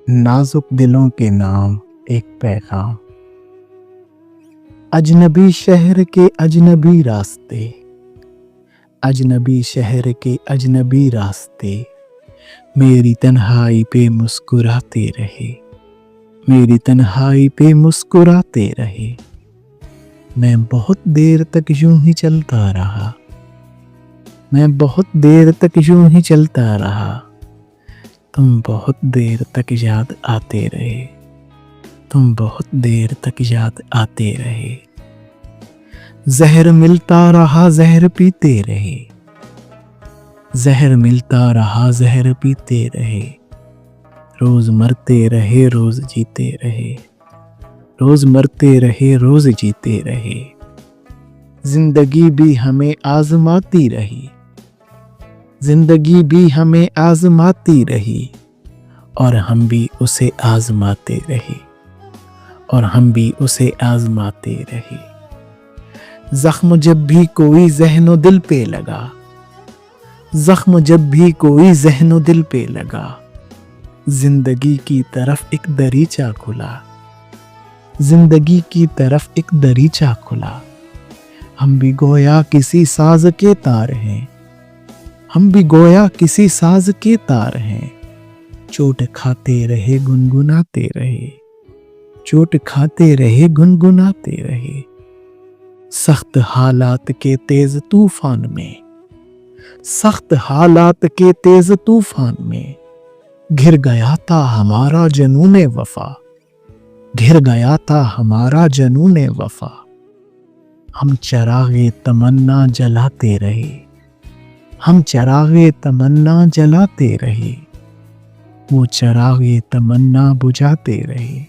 नाजुक दिलों के नाम एक पैगाम। अजनबी शहर के अजनबी रास्ते, अजनबी शहर के अजनबी रास्ते, मेरी तन्हाई पे मुस्कुराते रहे, मेरी तन्हाई पे मुस्कुराते रहे। मैं बहुत देर तक यूं ही चलता रहा, मैं बहुत देर तक यूं ही चलता रहा। तुम बहुत देर तक याद आते रहे, तुम बहुत देर तक याद आते रहे। जहर मिलता रहा जहर पीते रहे, जहर मिलता रहा जहर पीते रहे। रोज मरते रहे रोज जीते रहे, रोज मरते रहे रोज जीते रहे। जिंदगी भी हमें आजमाती रही, जिंदगी भी हमें आजमाती रही, और हम भी उसे आजमाते रहे, और हम भी उसे आजमाते रहे। जख्म जब भी कोई ज़हनो दिल पे लगा, जख्म जब भी कोई ज़हनो दिल पे लगा, जिंदगी की तरफ एक दरीचा खुला, जिंदगी की तरफ एक दरीचा खुला। हम भी गोया किसी साज के तार हैं, हम भी गोया किसी साज के तार हैं। चोट खाते रहे गुनगुनाते रहे, चोट खाते रहे गुनगुनाते रहे। सख्त हालात के तेज तूफान में, सख्त हालात के तेज तूफान में, घिर गया था हमारा जनूने वफा, घिर गया था हमारा जनूने वफा। हम चरागे तमन्ना जलाते रहे, हम चरागे तमन्ना जलाते रहे। वो चरागे तमन्ना बुझाते रहे,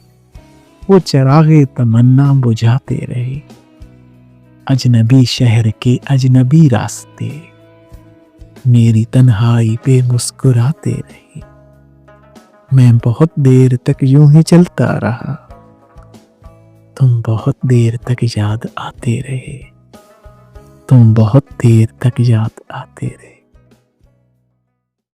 वो चरागे तमन्ना बुझाते रहे। अजनबी शहर के अजनबी रास्ते, मेरी तन्हाई पे मुस्कुराते रहे। मैं बहुत देर तक यूं ही चलता रहा, तुम बहुत देर तक याद आते रहे, तुम बहुत देर तक याद आते रहे।